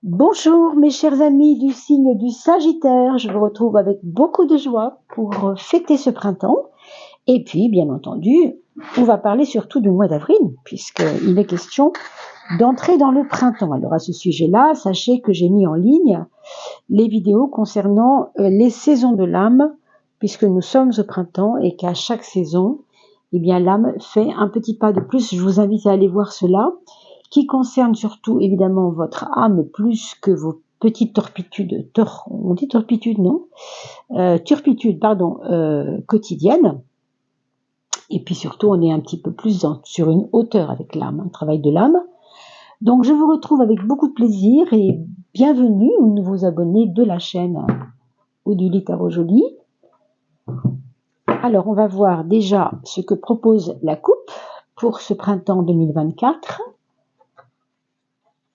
Bonjour mes chers amis du signe du Sagittaire, je vous retrouve avec beaucoup de joie pour fêter ce printemps. Et puis bien entendu, on va parler surtout du mois d'avril, puisqu'il est question d'entrer dans le printemps. Alors à ce sujet-là, sachez que j'ai mis en ligne les vidéos concernant les saisons de l'âme, puisque nous sommes au printemps et qu'à chaque saison, eh bien l'âme fait un petit pas de plus. Je vous invite à aller voir cela, qui concerne surtout évidemment votre âme plus que vos petites turpitudes, on dit turpitude, non turpitude, pardon, quotidiennes. Et puis surtout, on est un petit peu plus sur une hauteur avec l'âme, un travail de l'âme. Donc je vous retrouve avec beaucoup de plaisir et bienvenue aux nouveaux abonnés de la chaîne Odile Tarot Jolie. Alors on va voir déjà ce que propose la coupe pour ce printemps 2024.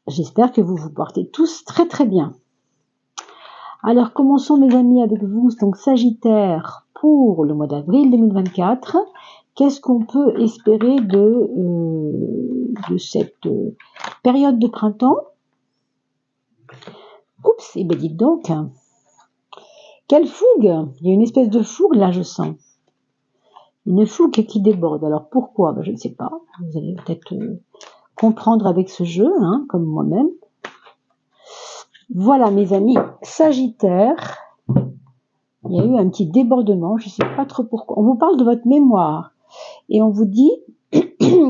J'espère que vous vous portez tous très très bien. Alors commençons mes amis avec vous, donc Sagittaire pour le mois d'avril 2024. Qu'est-ce qu'on peut espérer de cette période de printemps? Oups, et bien dites donc, quelle fougue! Il y a une espèce de fougue là, je sens. Une fougue qui déborde. Alors pourquoi? Je ne sais pas. Vous allez peut-être comprendre avec ce jeu, comme moi-même. Voilà mes amis, Sagittaire, il y a eu un petit débordement, je ne sais pas trop pourquoi. On vous parle de votre mémoire et on vous dit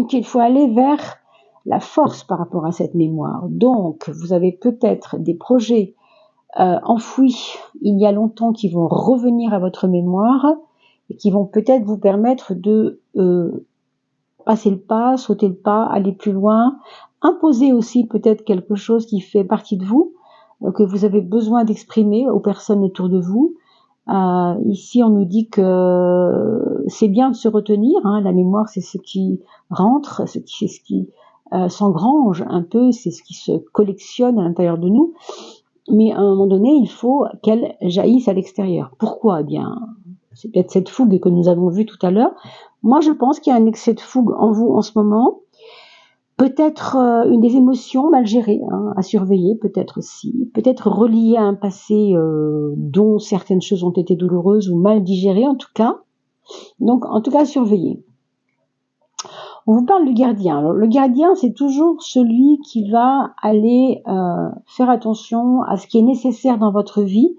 qu'il faut aller vers la force par rapport à cette mémoire. Donc, vous avez peut-être des projets enfouis il y a longtemps qui vont revenir à votre mémoire et qui vont peut-être vous permettre de passer le pas, sauter le pas, aller plus loin, imposer aussi peut-être quelque chose qui fait partie de vous, que vous avez besoin d'exprimer aux personnes autour de vous. Ici, on nous dit que c'est bien de se retenir. La mémoire, c'est ce qui rentre, c'est ce qui s'engrange un peu, c'est ce qui se collectionne à l'intérieur de nous. Mais à un moment donné, il faut qu'elle jaillisse à l'extérieur. Pourquoi? Eh bien, c'est peut-être cette fougue que nous avons vue tout à l'heure. Moi, je pense qu'il y a un excès de fougue en vous en ce moment. Peut-être une des émotions mal gérées, à surveiller, peut-être aussi. Peut-être reliées à un passé dont certaines choses ont été douloureuses ou mal digérées, en tout cas. Donc, en tout cas, surveiller. On vous parle du gardien. Alors, le gardien, c'est toujours celui qui va aller faire attention à ce qui est nécessaire dans votre vie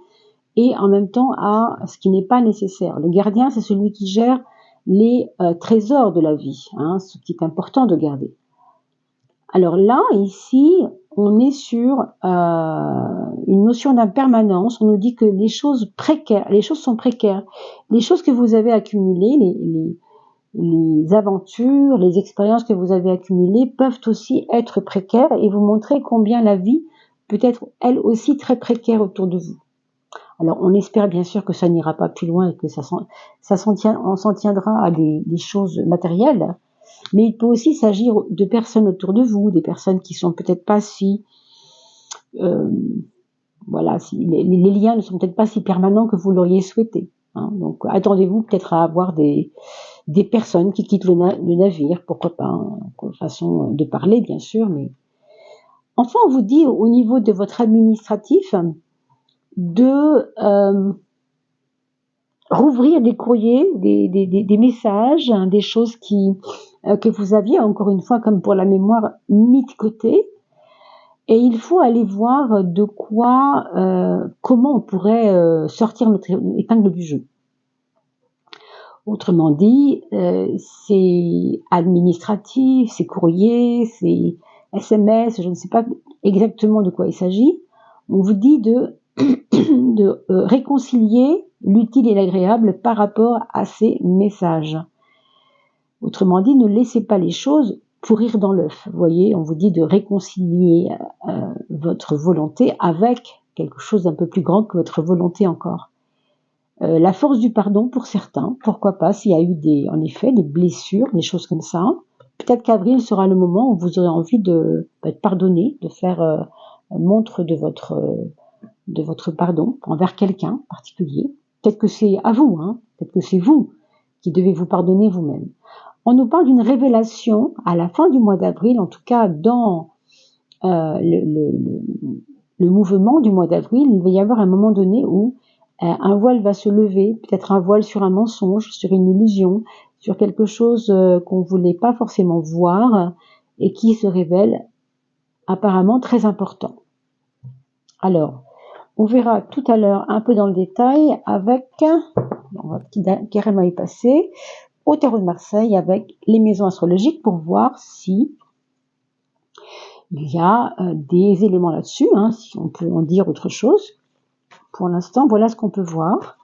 et en même temps à ce qui n'est pas nécessaire. Le gardien, c'est celui qui gère les trésors de la vie, ce qui est important de garder. Alors là, ici, on est sur une notion d'impermanence. On nous dit que les choses sont précaires. Les choses que vous avez accumulées, les aventures, les expériences que vous avez accumulées peuvent aussi être précaires et vous montrer combien la vie peut être elle aussi très précaire autour de vous. Alors on espère bien sûr que ça n'ira pas plus loin et que on s'en tiendra à des choses matérielles. Mais il peut aussi s'agir de personnes autour de vous, des personnes qui sont peut-être pas si, les liens ne sont peut-être pas si permanents que vous l'auriez souhaité. Donc attendez-vous peut-être à avoir des personnes qui quittent le navire, pourquoi pas, façon de parler bien sûr, mais enfin on vous dit au niveau de votre administratif de rouvrir des courriers, des messages, des choses que vous aviez, encore une fois, comme pour la mémoire, mis de côté. Et il faut aller voir de quoi, comment on pourrait sortir notre épingle du jeu. Autrement dit, c'est administratif, c'est courrier, c'est SMS, je ne sais pas exactement de quoi il s'agit. On vous dit de réconcilier l'utile et l'agréable par rapport à ces messages. Autrement dit, ne laissez pas les choses pourrir dans l'œuf. Vous voyez, on vous dit de réconcilier votre volonté avec quelque chose d'un peu plus grand que votre volonté encore. La force du pardon pour certains, pourquoi pas, s'il y a eu en effet des blessures, des choses comme ça. Peut-être qu'avril sera le moment où vous aurez envie de pardonner, de faire montre de votre pardon envers quelqu'un en particulier. Peut-être que c'est à vous, peut-être que c'est vous qui devez vous pardonner vous-même. On nous parle d'une révélation à la fin du mois d'avril, en tout cas dans le mouvement du mois d'avril, il va y avoir un moment donné où un voile va se lever, peut-être un voile sur un mensonge, sur une illusion, sur quelque chose qu'on ne voulait pas forcément voir et qui se révèle apparemment très important. Alors, on verra tout à l'heure un peu dans le détail avec, on va carrément y passer, au tarot de Marseille avec les maisons astrologiques pour voir si il y a des éléments là-dessus, si on peut en dire autre chose. Pour l'instant, voilà ce qu'on peut voir.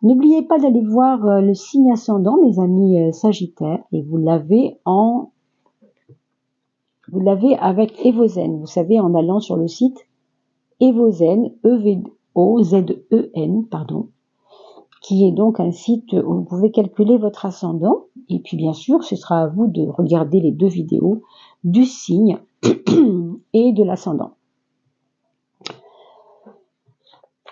N'oubliez pas d'aller voir le signe ascendant, mes amis Sagittaires, et vous l'avez avec Evozen. Vous savez, en allant sur le site Evozen, E-V-O-Z-E-N, qui est donc un site où vous pouvez calculer votre ascendant. Et puis, bien sûr, ce sera à vous de regarder les 2 vidéos du signe et de l'ascendant.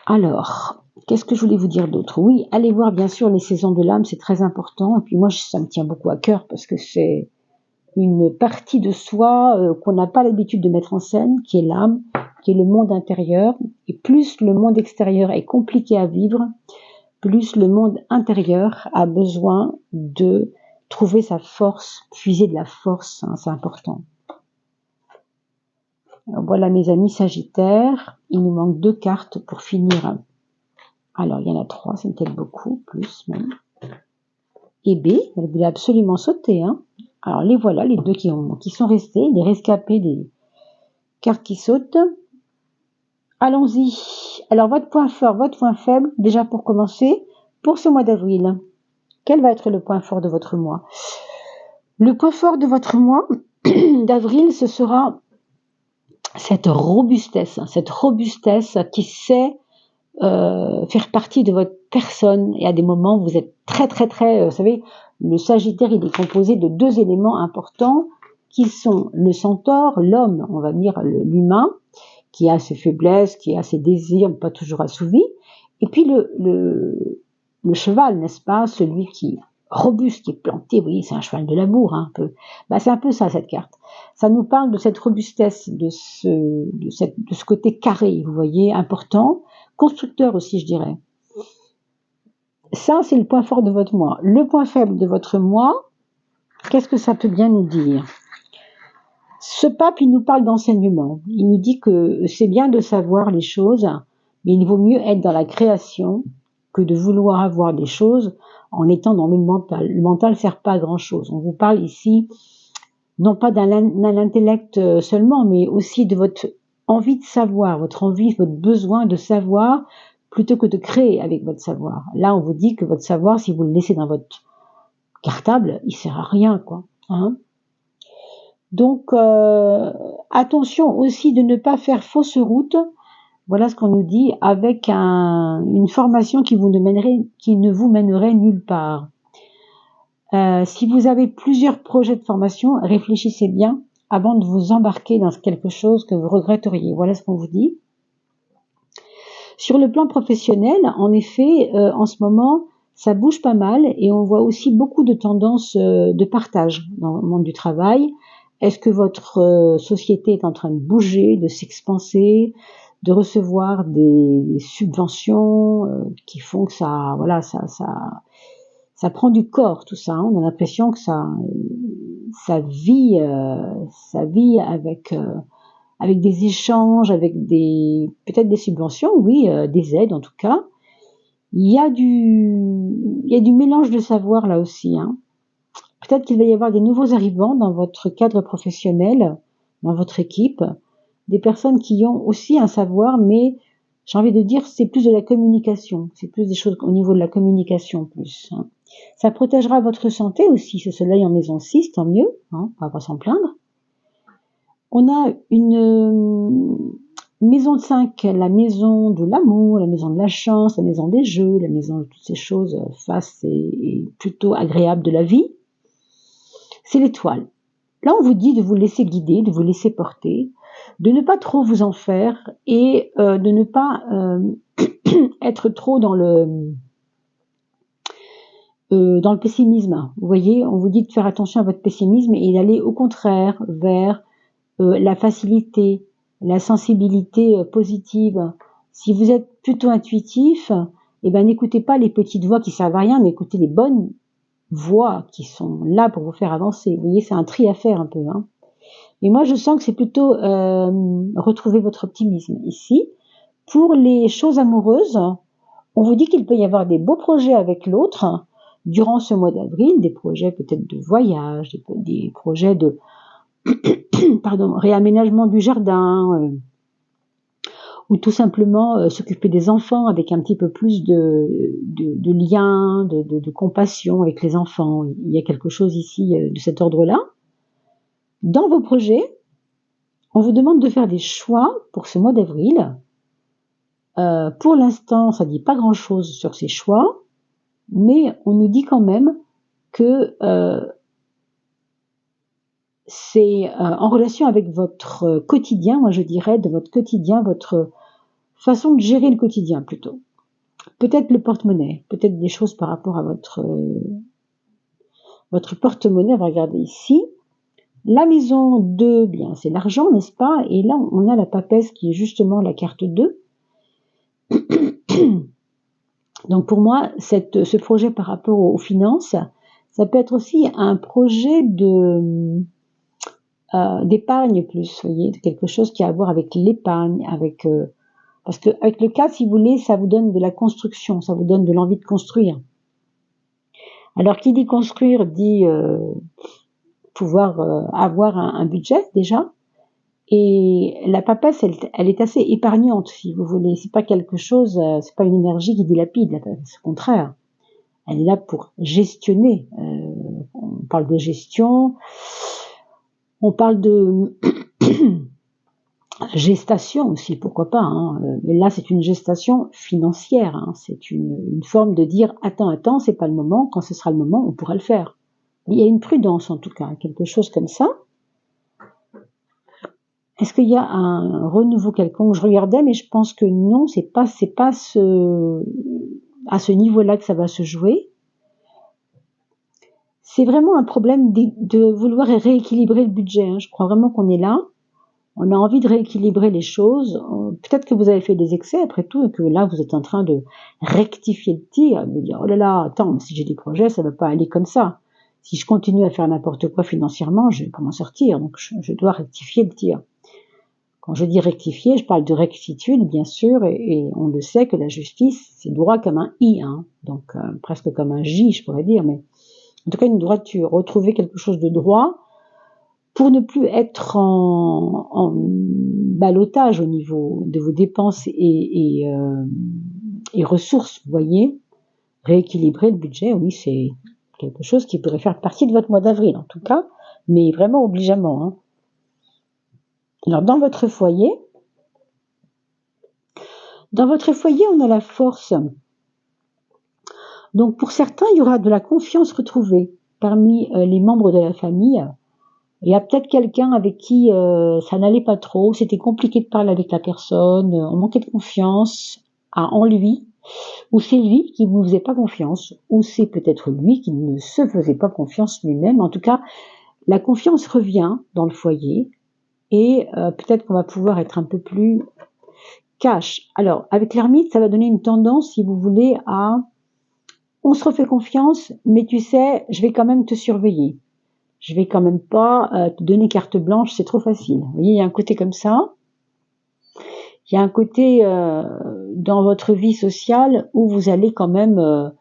Alors, qu'est-ce que je voulais vous dire d'autre? Oui, allez voir bien sûr les saisons de l'âme, c'est très important. Et puis moi, ça me tient beaucoup à cœur parce que c'est une partie de soi qu'on n'a pas l'habitude de mettre en scène, qui est l'âme, qui est le monde intérieur. Et plus le monde extérieur est compliqué à vivre, plus le monde intérieur a besoin de trouver sa force, puiser de la force, c'est important. Alors, voilà mes amis Sagittaires, il nous manque 2 cartes pour finir. Alors il y en a 3, c'est peut-être beaucoup, plus même. Et B, elle voulait absolument sauter. Alors les voilà, les 2 qui sont restés, les rescapés des cartes qui sautent. Allons-y. Alors votre point fort, votre point faible, déjà pour commencer, pour ce mois d'avril. Quel va être le point fort de votre mois? Le point fort de votre mois d'avril, ce sera cette robustesse qui sait faire partie de votre personne. Et à des moments, vous êtes très, vous savez, le Sagittaire, il est composé de 2 éléments importants qui sont le centaure, l'homme, on va dire l'humain, qui a ses faiblesses, qui a ses désirs pas toujours assouvis, et puis le cheval, n'est-ce pas, celui qui est robuste, qui est planté, vous voyez, c'est un cheval de l'amour, un peu. C'est un peu ça, cette carte. Ça nous parle de cette robustesse, de ce côté carré, vous voyez, important, constructeur aussi, je dirais. Ça, c'est le point fort de votre mois. Le point faible de votre mois, qu'est-ce que ça peut bien nous dire? Ce pape, il nous parle d'enseignement. Il nous dit que c'est bien de savoir les choses, mais il vaut mieux être dans la création que de vouloir avoir des choses en étant dans le mental. Le mental ne sert pas à grand-chose. On vous parle ici, non pas d'un intellect seulement, mais aussi de votre envie de savoir, votre envie, votre besoin de savoir, plutôt que de créer avec votre savoir. Là, on vous dit que votre savoir, si vous le laissez dans votre cartable, il sert à rien, quoi. Donc, attention aussi de ne pas faire fausse route. Voilà ce qu'on nous dit, avec une formation qui ne vous mènerait nulle part. Si vous avez plusieurs projets de formation, réfléchissez bien avant de vous embarquer dans quelque chose que vous regretteriez. Voilà ce qu'on vous dit. Sur le plan professionnel, en effet, en ce moment, ça bouge pas mal et on voit aussi beaucoup de tendances de partage dans le monde du travail. Est-ce que votre société est en train de bouger, de s'expanser, de recevoir des subventions qui font que ça prend du corps, tout ça. On a l'impression que ça vit avec des échanges, avec peut-être des subventions, oui, des aides en tout cas. Il y a du mélange de savoir là aussi. Peut-être qu'il va y avoir des nouveaux arrivants dans votre cadre professionnel, dans votre équipe, des personnes qui ont aussi un savoir, mais j'ai envie de dire c'est plus de la communication, c'est plus des choses au niveau de la communication plus. Ça protégera votre santé aussi, ce soleil en maison 6, tant mieux, on va pas s'en plaindre. On a une maison de 5, la maison de l'amour, la maison de la chance, la maison des jeux, la maison de toutes ces choses face et plutôt agréables de la vie. C'est l'étoile. Là, on vous dit de vous laisser guider, de vous laisser porter, de ne pas trop vous en faire et de ne pas être trop dans le pessimisme. Vous voyez, on vous dit de faire attention à votre pessimisme et d'aller au contraire vers la facilité, la sensibilité positive. Si vous êtes plutôt intuitif, eh ben n'écoutez pas les petites voix qui servent à rien, mais écoutez les bonnes voix qui sont là pour vous faire avancer. Vous voyez, c'est un tri à faire un peu. Hein. Et moi, je sens que c'est plutôt retrouver votre optimisme ici. Pour les choses amoureuses, on vous dit qu'il peut y avoir des beaux projets avec l'autre durant ce mois d'avril, des projets peut-être de voyage, des projets de réaménagement du jardin, ou tout simplement s'occuper des enfants avec un petit peu plus de lien, de compassion avec les enfants. Il y a quelque chose ici de cet ordre-là. Dans vos projets, on vous demande de faire des choix pour ce mois d'avril. Pour l'instant, ça ne dit pas grand-chose sur ces choix, mais on nous dit quand même que c'est en relation avec votre quotidien, moi je dirais, de votre quotidien, votre façon de gérer le quotidien plutôt. Peut-être le porte-monnaie, peut-être des choses par rapport à votre porte-monnaie. On va regarder ici. La maison 2, bien, c'est l'argent, n'est-ce pas? Et là, on a la papesse qui est justement la carte 2. Donc pour moi, ce projet par rapport aux finances, ça peut être aussi un projet d'épargne plus, vous voyez, quelque chose qui a à voir avec l'épargne, parce que avec le 4, si vous voulez, ça vous donne de la construction, ça vous donne de l'envie de construire. Alors qui dit construire dit pouvoir avoir un budget déjà. Et la papesse, elle est assez épargnante, si vous voulez. C'est pas quelque chose, c'est pas une énergie qui dilapide, la papesse. Au contraire, elle est là pour gestionner. On parle de gestion, on parle de gestation aussi, pourquoi pas. Hein. Mais là, c'est une gestation financière. Hein. C'est une forme de dire attends, c'est pas le moment. Quand ce sera le moment, on pourra le faire. Il y a une prudence en tout cas, quelque chose comme ça. Est-ce qu'il y a un renouveau quelconque? Je regardais, mais je pense que non, c'est pas à ce niveau-là que ça va se jouer. C'est vraiment un problème de vouloir rééquilibrer le budget. Hein. Je crois vraiment qu'on est là. On a envie de rééquilibrer les choses. Peut-être que vous avez fait des excès après tout et que là, vous êtes en train de rectifier le tir, de dire, oh là là, attends, si j'ai des projets, ça ne va pas aller comme ça. Si je continue à faire n'importe quoi financièrement, je ne vais pas m'en sortir. Donc, je dois rectifier le tir. Quand je dis rectifier, je parle de rectitude, bien sûr, et on le sait que la justice, c'est droit comme un I, hein, donc presque comme un J, je pourrais dire, mais en tout cas une droiture, retrouver quelque chose de droit pour ne plus être en ballottage au niveau de vos dépenses et ressources, vous voyez, rééquilibrer le budget, oui, c'est quelque chose qui pourrait faire partie de votre mois d'avril, en tout cas, mais vraiment obligeamment, hein. Alors, dans votre foyer, on a la force. Donc, pour certains, il y aura de la confiance retrouvée parmi les membres de la famille. Il y a peut-être quelqu'un avec qui ça n'allait pas trop, c'était compliqué de parler avec la personne, on manquait de confiance en lui, ou c'est lui qui ne vous faisait pas confiance, ou c'est peut-être lui qui ne se faisait pas confiance lui-même. En tout cas, la confiance revient dans le foyer. Et peut-être qu'on va pouvoir être un peu plus cash. Alors, avec l'ermite, ça va donner une tendance, si vous voulez, à on se refait confiance, mais tu sais, je vais quand même te surveiller. Je vais quand même pas te donner carte blanche, c'est trop facile. Vous voyez, il y a un côté comme ça. Il y a un côté dans votre vie sociale où vous allez quand même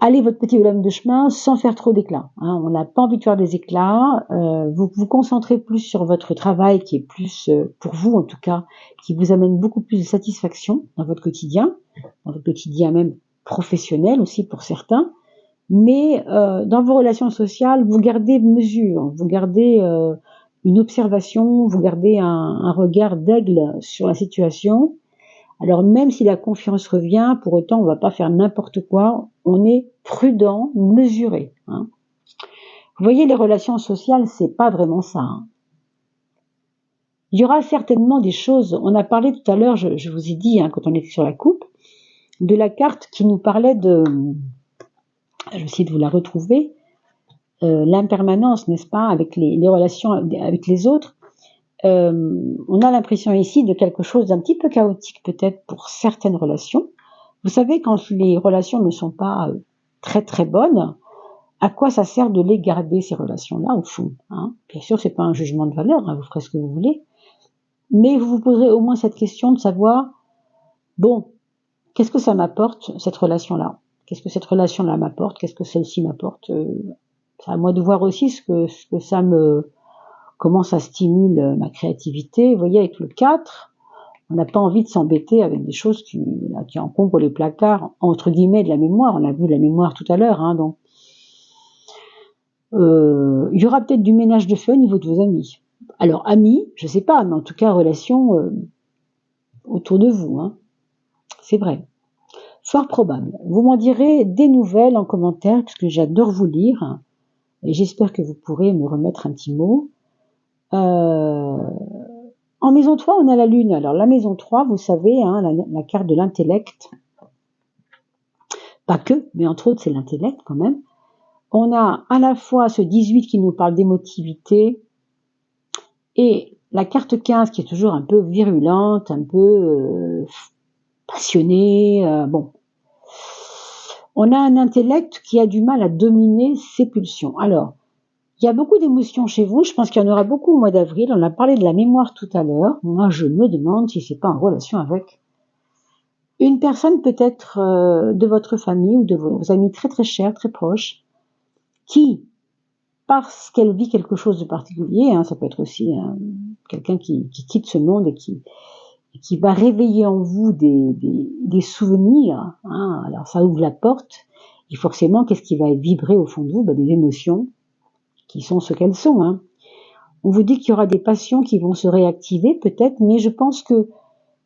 aller votre petit bonhomme de chemin sans faire trop d'éclats. Hein. On n'a pas envie de faire des éclats. Vous vous concentrez plus sur votre travail qui est plus, pour vous en tout cas, qui vous amène beaucoup plus de satisfaction dans votre quotidien même professionnel aussi pour certains. Mais dans vos relations sociales, vous gardez mesure, vous gardez une observation, vous gardez un regard d'aigle sur la situation. Alors même si la confiance revient, pour autant on ne va pas faire n'importe quoi, on est prudent, mesuré. Hein. Vous voyez, les relations sociales, c'est pas vraiment ça. Hein. Il y aura certainement des choses, on a parlé tout à l'heure, je vous ai dit, hein, quand on était sur la coupe, de la carte qui nous parlait de, je vais essayer de vous la retrouver, l'impermanence, n'est-ce pas, avec les relations avec les autres. on a l'impression ici de quelque chose d'un petit peu chaotique peut-être pour certaines relations. Vous savez, quand les relations ne sont pas très très bonnes, à quoi ça sert de les garder, ces relations-là, au fond, hein? Bien sûr, c'est pas un jugement de valeur, hein, vous ferez ce que vous voulez, mais vous vous poserez au moins cette question de savoir, bon, qu'est-ce que ça m'apporte, cette relation-là? Qu'est-ce que cette relation-là m'apporte? Qu'est-ce que celle-ci m'apporte? C'est à moi de voir aussi ce que ça me, comment ça stimule ma créativité. Vous voyez, avec le 4, on n'a pas envie de s'embêter avec des choses qui encombrent les placards, entre guillemets, de la mémoire. On a vu la mémoire tout à l'heure, hein, donc. Il y aura peut-être du ménage de fait au niveau de vos amis. Alors, amis, je sais pas, mais en tout cas, relations autour de vous, hein. C'est vrai. Fort probable. Vous m'en direz des nouvelles en commentaire, parce que j'adore vous lire, et j'espère que vous pourrez me remettre un petit mot. En maison 3, on a la Lune. Alors, la maison 3, vous savez, hein, la carte de l'intellect. Pas que, mais entre autres, c'est l'intellect quand même. On a à la fois ce 18 qui nous parle d'émotivité, et la carte 15 qui est toujours un peu virulente, un peu passionnée, bon. On a un intellect qui a du mal à dominer ses pulsions. Alors, il y a beaucoup d'émotions chez vous, je pense qu'il y en aura beaucoup au mois d'avril, on a parlé de la mémoire tout à l'heure, moi je me demande si c'est pas en relation avec une personne peut-être de votre famille ou de vos amis très très chers, très proches, qui, parce qu'elle vit quelque chose de particulier, hein, ça peut être aussi quelqu'un qui quitte ce monde et qui va réveiller en vous des souvenirs, hein, alors ça ouvre la porte, et forcément, qu'est-ce qui va vibrer au fond de vous? Des émotions qui sont ce qu'elles sont. Hein. On vous dit qu'il y aura des passions qui vont se réactiver peut-être, mais je pense que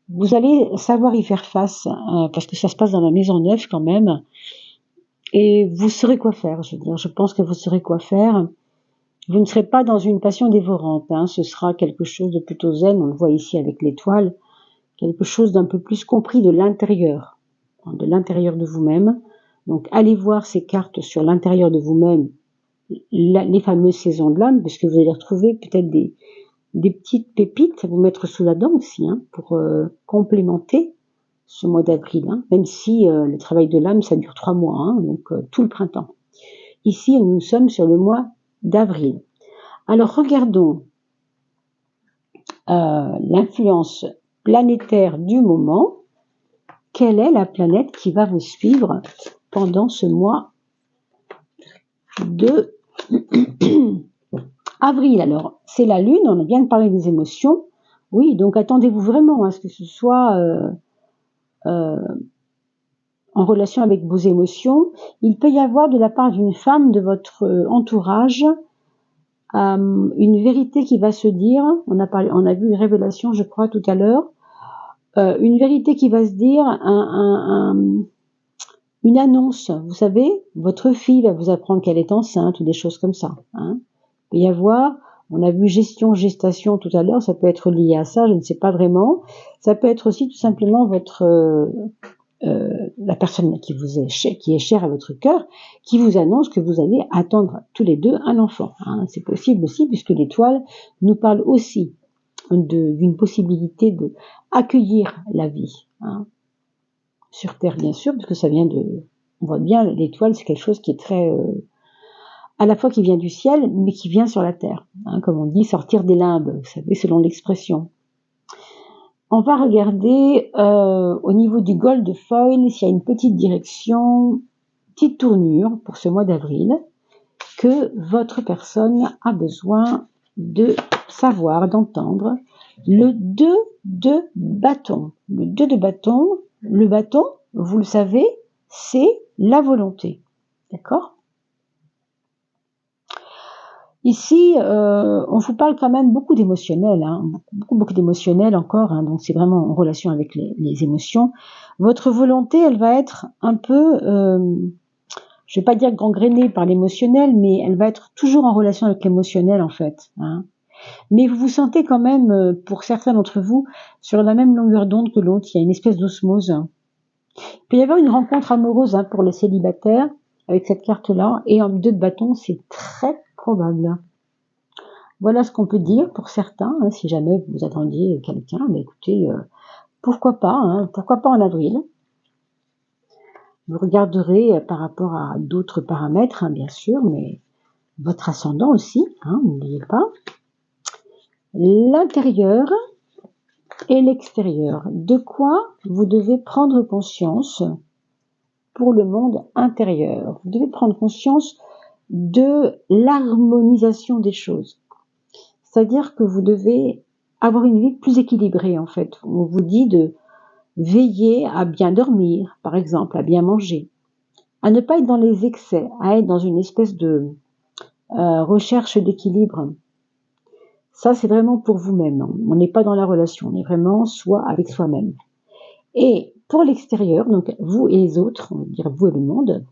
vous allez savoir y faire face, parce que ça se passe dans la maison 9 quand même, et vous saurez quoi faire, je veux dire, je pense que vous saurez quoi faire. Vous ne serez pas dans une passion dévorante, hein, ce sera quelque chose de plutôt zen, on le voit ici avec l'étoile, quelque chose d'un peu plus compris de l'intérieur de vous-même. Donc allez voir ces cartes sur l'intérieur de vous-même, les fameuses saisons de l'âme, parce que vous allez retrouver peut-être des petites pépites à vous mettre sous la dent aussi, hein, pour complémenter ce mois d'avril, hein, même si le travail de l'âme, ça dure 3 mois, hein, donc tout le printemps. Ici, nous sommes sur le mois d'avril. Alors regardons l'influence planétaire du moment. Quelle est la planète qui va vous suivre pendant ce mois de avril? Alors, c'est la Lune, on vient de parler des émotions. Oui, donc attendez-vous vraiment à ce que ce soit en relation avec vos émotions. Il peut y avoir de la part d'une femme de votre entourage une vérité qui va se dire, on a vu une révélation, je crois, tout à l'heure, une vérité qui va se dire, une annonce, vous savez, votre fille va vous apprendre qu'elle est enceinte ou des choses comme ça. Hein. Il peut y avoir, on a vu gestation tout à l'heure, ça peut être lié à ça, je ne sais pas vraiment. Ça peut être aussi tout simplement la personne qui est chère à votre cœur, qui vous annonce que vous allez attendre tous les deux un enfant. Hein. C'est possible aussi, puisque l'étoile nous parle aussi d'une possibilité de accueillir la vie. Hein. Sur Terre, bien sûr, parce que ça vient on voit bien, l'étoile, c'est quelque chose qui est très, à la fois qui vient du ciel, mais qui vient sur la Terre. Hein, comme on dit, sortir des limbes, vous savez, selon l'expression. On va regarder au niveau du gold foil s'il y a une petite direction, petite tournure pour ce mois d'avril que votre personne a besoin de savoir, d'entendre. Le 2 de bâton. Le 2 de bâton, le bâton, vous le savez, c'est la volonté. Ici, on vous parle quand même beaucoup d'émotionnel, hein, beaucoup d'émotionnel encore, hein, donc c'est vraiment en relation avec les émotions. Votre volonté, elle va être un peu, je vais pas dire gangrénée par l'émotionnel, mais elle va être toujours en relation avec l'émotionnel en fait. Hein. Mais vous vous sentez quand même, pour certains d'entre vous, sur la même longueur d'onde que l'autre, il y a une espèce d'osmose. Il peut y avoir une rencontre amoureuse pour les célibataires, avec cette carte-là, et en 2 de bâton, c'est très probable. Voilà ce qu'on peut dire pour certains, hein, si jamais vous attendiez quelqu'un, mais écoutez, pourquoi pas en avril. Vous regarderez par rapport à d'autres paramètres, hein, bien sûr, mais votre ascendant aussi, hein, n'oubliez pas. L'intérieur et l'extérieur. De quoi vous devez prendre conscience pour le monde intérieur? Vous devez prendre conscience de l'harmonisation des choses. C'est-à-dire que vous devez avoir une vie plus équilibrée, en fait. On vous dit de veiller à bien dormir, par exemple, à bien manger, à ne pas être dans les excès, à être dans une espèce de recherche d'équilibre. Ça, c'est vraiment pour vous-même. On n'est pas dans la relation, on est vraiment soi avec soi-même. Et pour l'extérieur, donc vous et les autres, on va dire vous et le monde,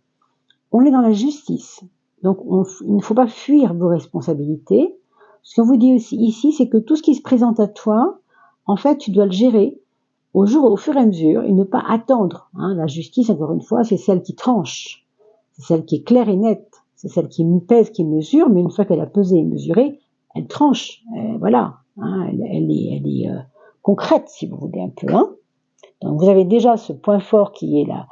on est dans la justice. Donc il ne faut pas fuir vos responsabilités. Ce qu'on vous dit aussi ici, c'est que tout ce qui se présente à toi, en fait, tu dois le gérer au fur et à mesure et ne pas attendre. La justice, encore une fois, c'est celle qui tranche, c'est celle qui est claire et nette, c'est celle qui pèse, qui mesure, mais une fois qu'elle a pesé et mesuré, elle tranche. Voilà, elle est concrète, si vous voulez un peu. Donc vous avez déjà ce point fort qui est là,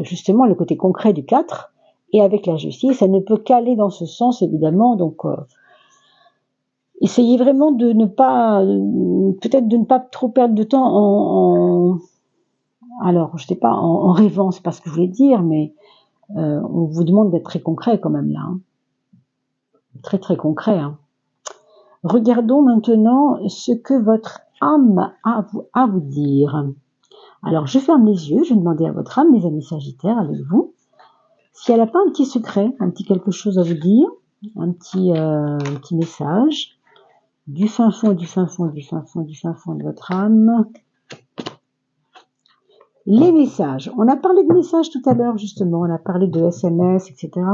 justement le côté concret du 4, et avec la justice, elle ne peut qu'aller dans ce sens, évidemment. Donc essayez vraiment de ne pas, peut-être de ne pas trop perdre de temps alors je sais pas, en rêvant, c'est pas ce que je voulais dire, mais on vous demande d'être très concret quand même là, très très concret. Regardons maintenant ce que votre âme a à vous dire. Alors je ferme les yeux, je vais demander à votre âme, mes amis Sagittaires, avec vous, si elle n'a pas un petit secret, un petit quelque chose à vous dire, un petit message, du fin fond de votre âme. Les messages. On a parlé de messages tout à l'heure, justement. On a parlé de SMS, etc.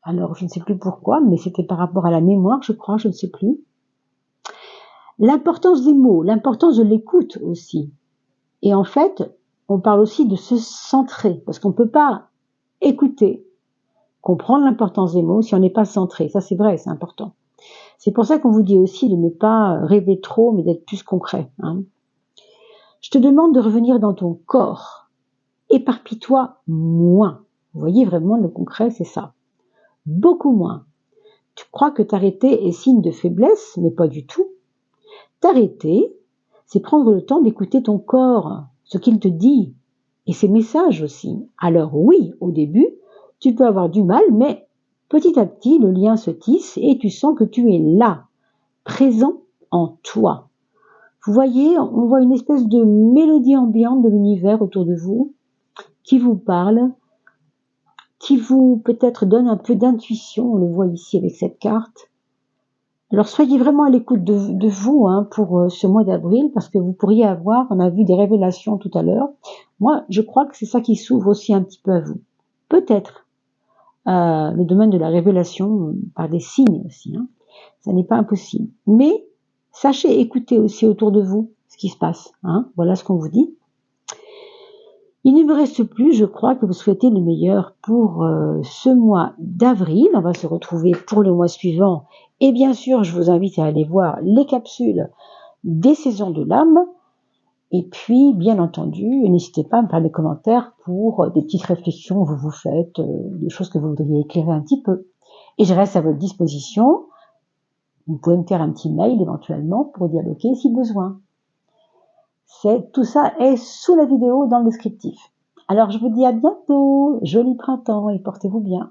Alors, je ne sais plus pourquoi, mais c'était par rapport à la mémoire, je crois, je ne sais plus. L'importance des mots, l'importance de l'écoute aussi. Et en fait, on parle aussi de se centrer, parce qu'on ne peut pas écouter, comprendre l'importance des mots si on n'est pas centré. Ça, c'est vrai, c'est important. C'est pour ça qu'on vous dit aussi de ne pas rêver trop, mais d'être plus concret. Je te demande de revenir dans ton corps. Éparpille-toi moins. Vous voyez, vraiment, le concret, c'est ça. Beaucoup moins. Tu crois que t'arrêter est signe de faiblesse, mais pas du tout. T'arrêter, c'est prendre le temps d'écouter ton corps, ce qu'il te dit, et ses messages aussi. Alors oui, au début, tu peux avoir du mal, mais petit à petit, le lien se tisse et tu sens que tu es là, présent en toi. Vous voyez, on voit une espèce de mélodie ambiante de l'univers autour de vous, qui vous parle, qui vous peut-être donne un peu d'intuition, on le voit ici avec cette carte. Alors soyez vraiment à l'écoute de vous pour ce mois d'avril, parce que vous pourriez avoir, on a vu des révélations tout à l'heure, moi je crois que c'est ça qui s'ouvre aussi un petit peu à vous. Peut-être le domaine de la révélation par des signes aussi, ça n'est pas impossible. Mais sachez écouter aussi autour de vous ce qui se passe, voilà ce qu'on vous dit. Il ne me reste plus, je crois, que vous souhaitez le meilleur pour ce mois d'avril. On va se retrouver pour le mois suivant. Et bien sûr, je vous invite à aller voir les capsules des saisons de l'âme. Et puis, bien entendu, n'hésitez pas à me faire des commentaires pour des petites réflexions que vous faites, des choses que vous voudriez éclairer un petit peu. Et je reste à votre disposition. Vous pouvez me faire un petit mail éventuellement pour dialoguer si besoin. Tout ça est sous la vidéo dans le descriptif. Alors je vous dis à bientôt, joli printemps et portez-vous bien.